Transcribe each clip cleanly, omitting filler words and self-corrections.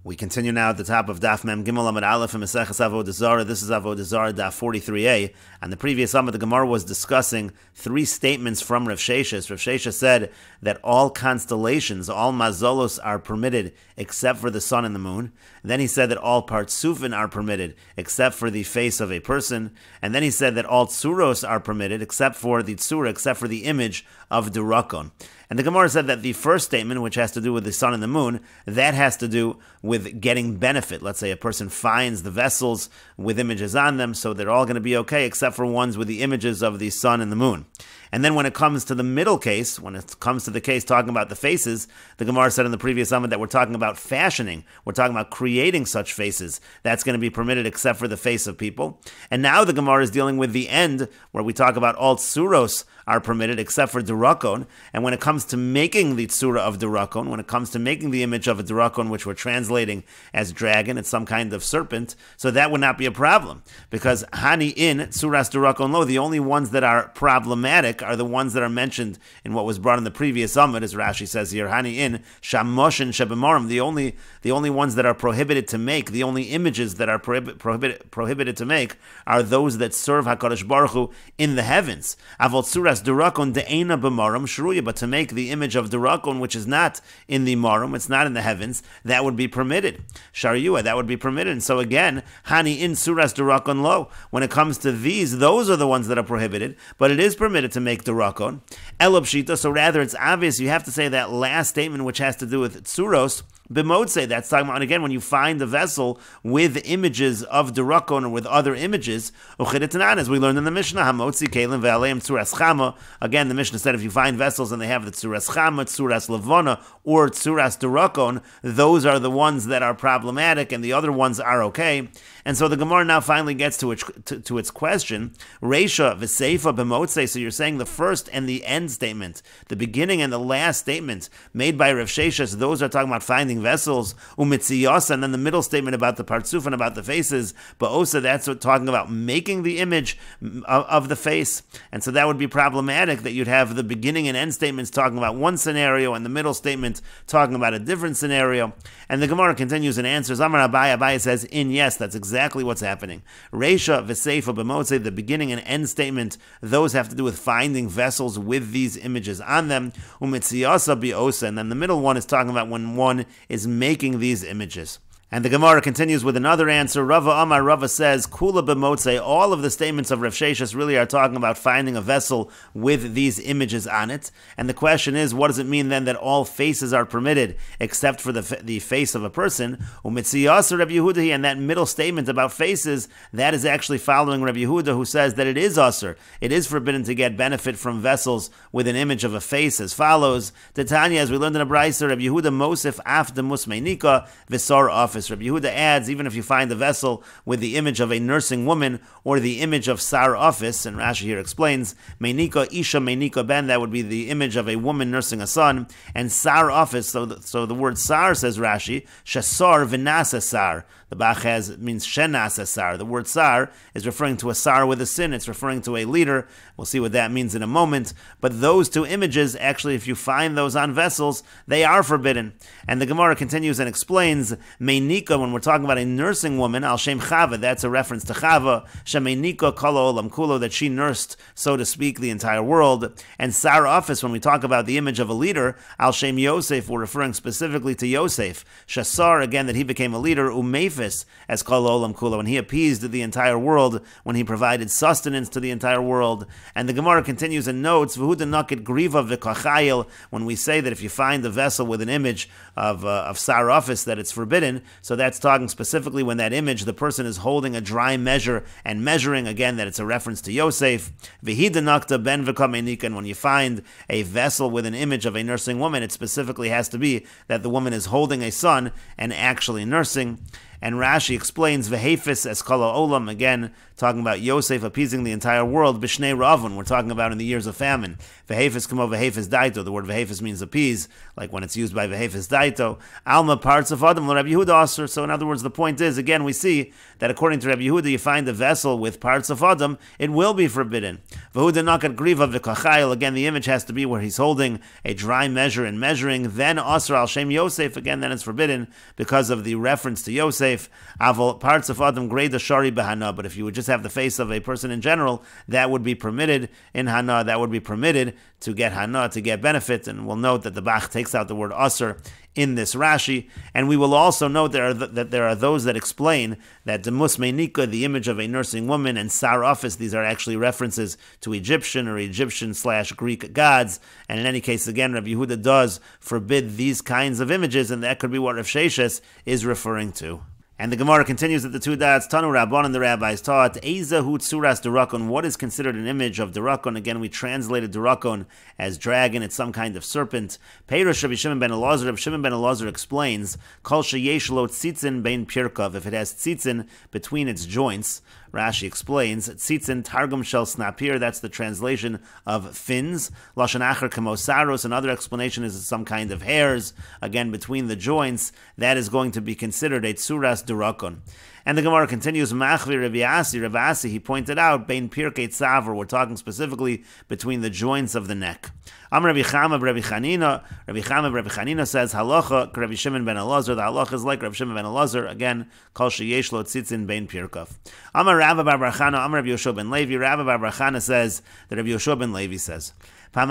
We continue now at the top of Daf Mem Gimel Amud Aleph and Meseches Avodah Zara. This is Avodah Zarah Daf 43a. And the previous Amud, the Gemara was discussing three statements from Rav Sheshes. Rav Sheshes said that all constellations, all mazolos are permitted except for the sun and the moon. And then he said that all partsufin are permitted except for the face of a person. And then he said that all tsuros are permitted except for the tsura, except for the image of durakon. And the Gemara said that the first statement, which has to do with the sun and the moon, that has to do with getting benefit. Let's say a person finds the vessels with images on them, so they're all going to be okay, except for ones with the images of the sun and the moon. And then when it comes to the middle case, when it comes to the case talking about the faces, the Gemara said in the previous Amud that we're talking about fashioning. We're talking about creating such faces. That's going to be permitted except for the face of people. And now the Gemara is dealing with the end, where we talk about all tsuros are permitted except for durakon. And when it comes to making the tsura of durakon, when it comes to making the image of a durakon, which we're translating as dragon, it's some kind of serpent, so that would not be a problem. Because hani in tsuras durakon lo, the only ones that are problematic are the ones that are mentioned in what was brought in the previous Amud, as Rashi says here, hani in shamoshin shebemorim, the only ones that are prohibited to make, the only images that are prohibited to make are those that serve HaKadosh Baruch Hu in the heavens. Avol tsuras durakon de'ena b'morim shruya, but to make the image of durakon, which is not in the morim, it's not in the heavens, that would be permitted. Shariua, that would be permitted. And so again, hani in tsuras durakon lo, when it comes to these, those are the ones that are prohibited, but it is permitted to make durakon. Elab shita, so rather it's obvious you have to say that last statement which has to do with tsuros, b'motze, that's talking about, again, when you find a vessel with images of durakon or with other images, as we learned in the Mishnah, hamotzi kelim ve'aleim tsuras chama. Again, the Mishnah said if you find vessels and they have the tsuras chama, tsuras levona, or tsuras durakon, those are the ones that are problematic and the other ones are okay. And so the Gemara now finally gets to its question. Reisha v'seifa b'motze, so you're saying the first and the end statement, the beginning and the last statement made by Rav Sheshes, those are talking about finding vessels, umitziyasa, and then the middle statement about the partsuf and about the faces, but also that's what talking about making the image of the face. And so that would be problematic that you'd have the beginning and end statements talking about one scenario and the middle statement talking about a different scenario. And the Gemara continues and answers, Amar Abaye, Abaye says, yes, that's exactly what's happening. Reisha v'seifa b'motze, the beginning and end statement, those have to do with finding vessels with these images on them. Umitziyasa bi'osa, and then the middle one is talking about when one is making these images. And the Gemara continues with another answer. Rava Amar, Rava says, Kula b'motze, all of the statements of Rav Sheshes really are talking about finding a vessel with these images on it. And the question is, what does it mean then that all faces are permitted except for the face of a person? Umitziyasa Rabbi Yehuda, and that middle statement about faces, that is actually following Rabbi Yehuda, who says that it is asur. It is forbidden to get benefit from vessels with an image of a face, as follows. Titania, as we learned in a Brayso, Rabbi Yehuda Mosif af demus meinika v'sar office. Rabbi Yehuda adds, even if you find a vessel with the image of a nursing woman or the image of sar office, and Rashi here explains, meinika isha meinika ben, that would be the image of a woman nursing a son, and sar office, so the word sar, says Rashi, shasar v'nasa sar. The Bach means shenas sar. The word sar is referring to a sar with a sin. It's referring to a leader. We'll see what that means in a moment. But those two images, actually, if you find those on vessels, they are forbidden. And the Gemara continues and explains, Meinika, when we're talking about a nursing woman, al shem Chava, that's a reference to Chava, Shemeinika kala olam kulo, that she nursed, so to speak, the entire world. And sar office, when we talk about the image of a leader, al shem Yosef, we're referring specifically to Yosef. Shasar, again, that he became a leader, umef, as kol olam kulo, and he appeased the entire world when he provided sustenance to the entire world. And the Gemara continues and notes, v'huda nakit griva v'kachayil, when we say that if you find a vessel with an image of sar office, that it's forbidden. So that's talking specifically when that image, the person is holding a dry measure and measuring, again, that it's a reference to Yosef. V'hida nakta ben v'kameinika, and when you find a vessel with an image of a nursing woman, it specifically has to be that the woman is holding a son and actually nursing. And Rashi explains Vehefis es kala olam, again talking about Yosef appeasing the entire world. Bishnei Ravon, we're talking about in the years of famine. Vehefis kamo vehefis daito. The word vehefis means appease, like when it's used by vehefis daito. Alma parts of Adam, Rabbi Yehuda aser. So in other words, the point is, again, we see that according to Rabbi Yehuda, you find a vessel with parts of Adam, it will be forbidden. Vehuda nakat griva v'kachayil. Again, the image has to be where he's holding a dry measure and measuring. Then aser al shem Yosef. Again, then it's forbidden because of the reference to Yosef. Avol parts of Adam greda shari behana. But if you would just have the face of a person in general, that would be permitted in Hana, that would be permitted to get Hana, to get benefit. And we'll note that the Bach takes out the word Aser in this Rashi. And we will also note that there are those that explain that the Musmeinika, the image of a nursing woman, and Sar Office, these are actually references to Egyptian or Egyptian/Greek gods. And in any case, again, Rabbi Yehuda does forbid these kinds of images, and that could be what Rav Sheshes is referring to. And the Gemara continues at the two dots. Tanu Rabban, and the rabbis taught, Eizahu tsuras durakon. What is considered an image of durakon? Again, we translated durakon as dragon. It's some kind of serpent. Peirush Rabbi Shimon ben Elazar. Rabbi Shimon ben Elazar explains, Kol sheyesh lo tzitzin bein pirkav. If it has tzitzin between its joints, Rashi explains, Tzitzin Targum Shel Snapir, that's the translation of fins. Lashon Acher Kamosaros, another explanation is some kind of hairs, again between the joints, that is going to be considered a Tsuras Durakon. And the Gemara continues, Machvi Rav Asi, he pointed out, Bein Pirkei Tzavar, we're talking specifically between the joints of the neck. Am Rabbi Chama Rabbi Chanina says, Halacha Rabbi Shimon ben Elazar, the halacha is like Rabbi Shimon ben Elazar, again, Kol sheyesh lo tzitzin bein pirkav. Amar Rabba bar Bar Chana, Amar Rabbi Yoshua ben Levi, Rabba bar Bar Chana says, that Rabbi Yoshua ben Levi says, one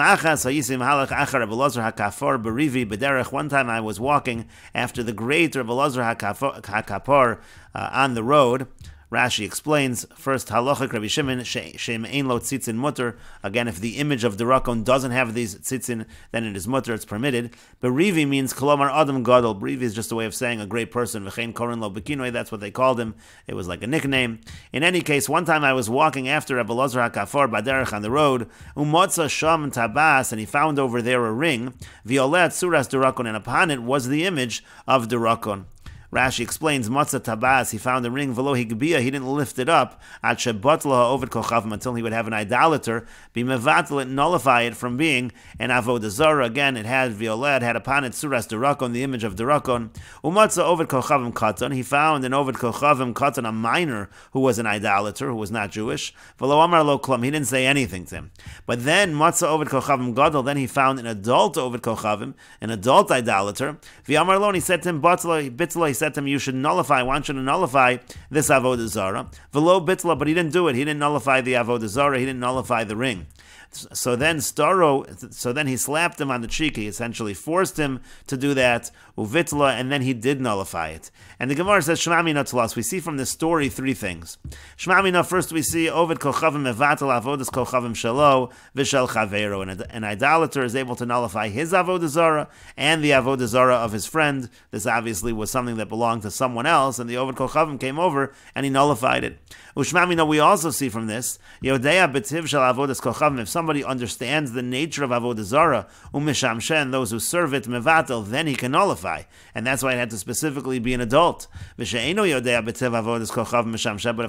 time I was walking after the great Rabbi Elazar HaKapor on the road. Rashi explains, first, halachic Rabbi Shimon, shem ein lo tzitzin mutter. Again, if the image of the rakon doesn't have these tzitzin, then it is mutter, it's permitted. Berivi means kolomar adam gadol. Berivi is just a way of saying a great person. V'chein korin lo bekinoi, that's what they called him. It was like a nickname. In any case, one time I was walking after Rabbi Elazar HaKafor baderech on the road, umotza sham tabas, and he found over there a ring, violet suras durakon, and upon it was the image of durakon. Rashi explains, Matzah Tabas, he found a ring, Velo Higbiya, he didn't lift it up, At Shebatla Ovid Kochavim, until he would have an idolater, be Mevatel it, nullify it from being an Avoda Zara. Again, it had Violet, had upon it Suras Durakon, the image of Durakon. Umatzah Ovid Kochavim Katan, he found an Ovid Kochavim Katan, a minor who was an idolater, who was not Jewish. Velo Amar Lo Klum, he didn't say anything to him. But then, Matzah Ovid Kochavim Gadol, then he found an adult Ovid Kochavim, an adult idolater. V'Amar Lo, he said to him, Bitzla, said to him, you should nullify, I want you to nullify this Avoda Zara. V'lo bitla, but he didn't do it. He didn't nullify the Avoda Zara. He didn't nullify the ring. So then he slapped him on the cheek. He essentially forced him to do that, uvitla, and then he did nullify it. And the Gemara says, Shema Mina Tlas. We see from this story three things. Shema Mina, first we see, Ovid Kochavim Mevatel Avodas Kochavim Shalo Vishel Chavero. An idolater is able to nullify his Avoda Zara and the Avoda Zara of his friend. This obviously was something that belonged to someone else, and the Ovid Kochavim came over and he nullified it. Ushma Mina, we also see from this, Yodea B'tiv Shel Avodas Kochavim, if somebody understands the nature of Avoda Zara, Umishamshen, those who serve it, Mevatel, then he can nullify. And that's why it had to specifically be an adult. But if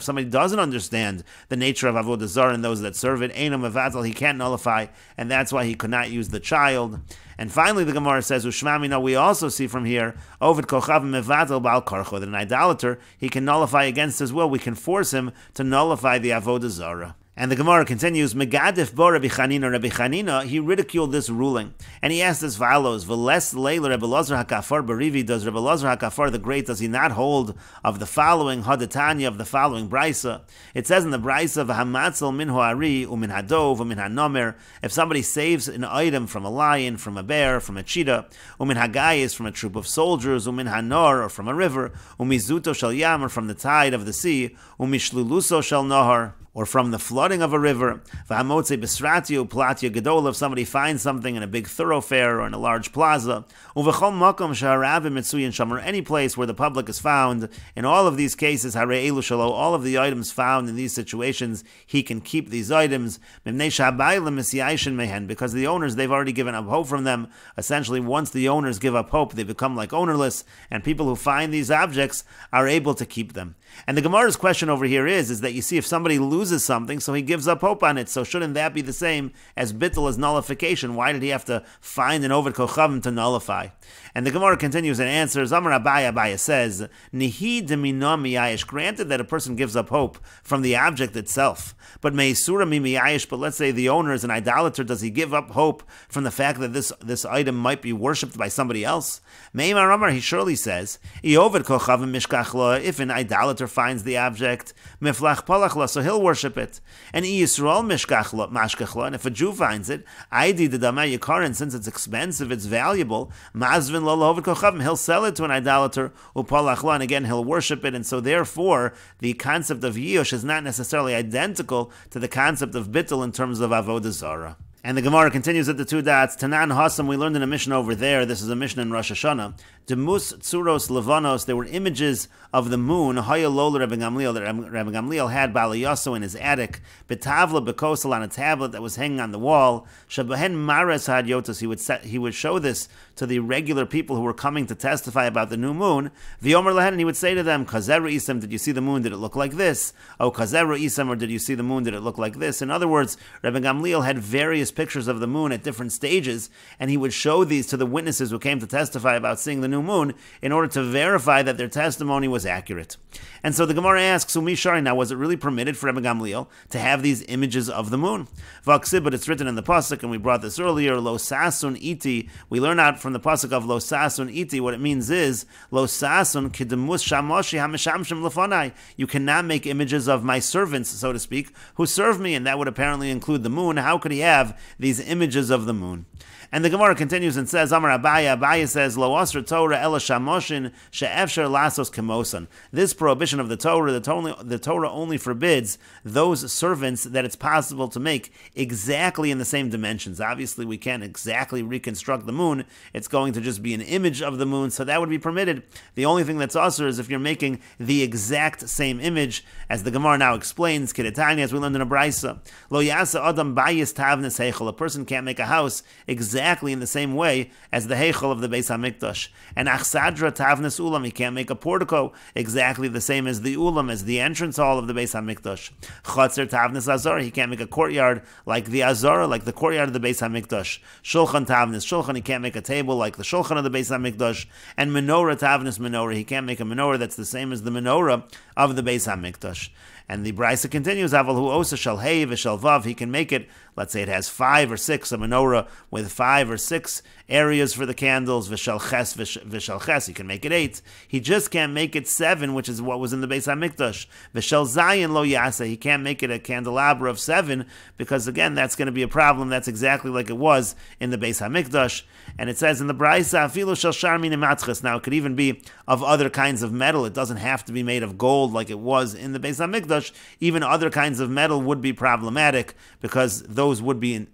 somebody doesn't understand the nature of Avoda Zara and those that serve it, Eino Mevatel, he can't nullify, and that's why he could not use the child. And finally, the Gemara says, Ushmamina, we also see from here, Ovid Kochavim Mevatel Bal Karcho, that an idolater, he can nullify against his will. We can force him to nullify the Avoda Zara. And the Gemara continues, Megadif bo Rabbi Chanina, he ridiculed this ruling. And he asked as follows, V'les leila Rabbi Elazar HaKafar berivi, does Rabbi Elazar HaKafar the Great, does he not hold of the following, Hadatanya, of the following Brisa? It says in the Brisa, V'hamatzel min ho'ari, u'min hadov, u'min hanomer, if somebody saves an item from a lion, from a bear, from a cheetah, u'min hagayis, from a troop of soldiers, u'min hanor, or from a river, u'mizuto shel yam, or from the tide of the sea, u'mishluluso shel nahar, or from the flooding of a river. If somebody finds something in a big thoroughfare or in a large plaza, or any place where the public is found, in all of these cases, all of the items found in these situations, he can keep these items, because the owners, they've already given up hope from them. Essentially, once the owners give up hope, they become like ownerless, and people who find these objects are able to keep them. And the Gemara's question over here is that you see if somebody loses something, so he gives up hope on it, so shouldn't that be the same as bittul, as nullification? Why did he have to find an Oved Kochavim to nullify? And the Gemara continues and answers, Amar Abaya says, Nihi deminam miyayish, granted that a person gives up hope from the object itself, but meisura mi miyayish, but let's say the owner is an idolater, does he give up hope from the fact that this item might be worshipped by somebody else? Meimar Amar, he surely says, Oved Kochavim mishkach, if an idolater finds the object, miflach palachla, so he'll worship it. And Yisrael mashkachla, and if a Jew finds it, Aidi the Damei Yikarin, since it's expensive, it's valuable, Mazvin lo lohoved kochavim, he'll sell it to an idolater, upalachla, and again he'll worship it, and so therefore the concept of Yush is not necessarily identical to the concept of bittul in terms of Avoda Zara. And the Gemara continues at the two dots. Tanan Hasam, we learned in a Mishnah over there, this is a Mishnah in Rosh Hashanah, Demus Tzuros Levanos, there were images of the moon, Haya Lola Rebbe Gamliel, that Rebbe Gamliel had Balayaso in his attic, Betavla Bekosel, on a tablet that was hanging on the wall, Shabahen Mares Had Yotos, he would show this to the regular people who were coming to testify about the new moon, V'yomer Lehen, and he would say to them, Kazeru Isam, did you see the moon, did it look like this? Oh, Kazeru Isam, or did you see the moon, did it look like this? In other words, Rebbe Gamliel had various pictures of the moon at different stages, and he would show these to the witnesses who came to testify about seeing the new moon in order to verify that their testimony was accurate. And so the Gemara asks, Umishari, now was it really permitted for Rebbe Gamliel to have these images of the moon? Vaksib, but it's written in the pasuk, and we brought this earlier, Lo Sasun Iti, we learn out from the pasuk of Lo Sasun Iti, what it means is, Lo Sasun Kidemus Shamoshi Hamishamshim Lefonai, you cannot make images of my servants, so to speak, who serve me, and that would apparently include the moon. How could he have these images of the moon? And the Gemara continues and says, Amar Abaya says, Lo Asr Torah Ela Shamoshin She'efsher Lasos Kemosan. This prohibition of the Torah only forbids those servants that it's possible to make exactly in the same dimensions. Obviously, we can't exactly reconstruct the moon. It's going to just be an image of the moon, so that would be permitted. The only thing that's Asr is if you're making the exact same image, as the Gemara now explains, Kiritanya, as we learned in a Braisa. Lo Yasa Adam Bayis Tavnes Heichel. A person can't make a house exactly in the same way as the Heichel of the Beis HaMikdash. And Achsadra Tavnes Ulam, he can't make a portico exactly the same as the Ulam, as the entrance hall of the Beis HaMikdash. Chotzer Tavnes Azara, he can't make a courtyard like the Azara, like the courtyard of the Beis HaMikdash. Shulchan Tavnes Shulchan, he can't make a table like the Shulchan of the Beis HaMikdash. And Menorah Tavnes Menorah, he can't make a menorah that's the same as the menorah of the Beis HaMikdash. And the Brisa continues, Aval hu osa shel hey v'shel vav, he can make it, let's say it has 5 or 6, a menorah with 5 or 6 areas for the candles, v'shel ches, he can make it 8. He just can't make it 7, which is what was in the Beis HaMikdash. V'shel zayin lo yasa, he can't make it a candelabra of 7, because again, that's going to be a problem. That's exactly like it was in the Beis HaMikdash. And it says in the Brisa, afilu shel sharmin imatches, now it could even be of other kinds of metal. It doesn't have to be made of gold like it was in the Beis HaMikdash. Even other kinds of metal would be problematic, because those would be in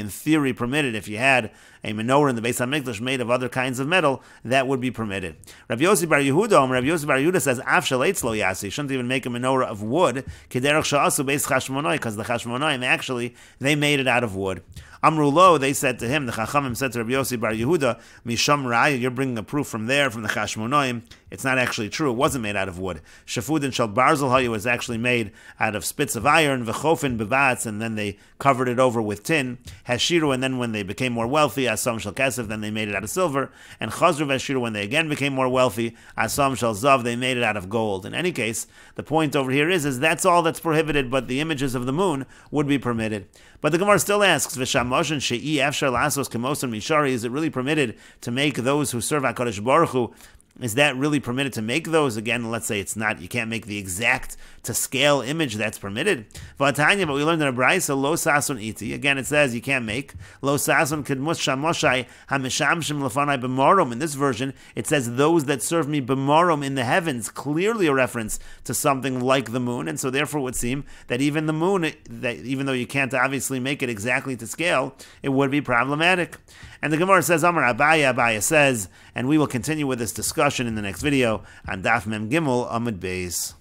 theory permitted. If you had a menorah in the Beis HaMikdash made of other kinds of metal, that would be permitted. Rav Yossi Bar Yehuda says, Af shel eitz lo yasi, you shouldn't even make a menorah of wood, kederach she'asu beis Chashmonai, because the Chashmonaim actually, they made it out of wood. Amru lo, they said to him, the Chachamim said to Rabbi Yossi Bar Yehuda, Misham Raya, you're bringing a proof from there, from the Chashmonaim. It's not actually true. It wasn't made out of wood. Shafud and Shal Barzel Hayu was actually made out of spits of iron, V'chofin Bevatz, and then they covered it over with tin. Hashiru, and then when they became more wealthy, Asam Shal Kesef, then they made it out of silver. And Chazru Veshiru, when they again became more wealthy, Asam Shal Zav, they made it out of gold. In any case, the point over here is that's all that's prohibited, but the images of the moon would be permitted. But the Gemara still asks, V'shamoshin she'i efshar lasos kemosan mishari, is it really permitted to make those who serve HaKadosh Baruch Hu Is that really permitted to make those? Again, let's say it's not, you can't make the exact to scale image that's permitted. But we learned in a brayso, lo sasun iti. Again, it says you can't make. Lo sasun kedmus shamoshai hamishamshim lefanai b'morom. In this version, it says those that serve me b'morom in the heavens, clearly a reference to something like the moon. And so therefore it would seem that even the moon, that even though you can't obviously make it exactly to scale, it would be problematic. And the Gemara says, Amar Abaya says, and we will continue with this discussion in the next video on Daf Mem Gimel Amud Beis.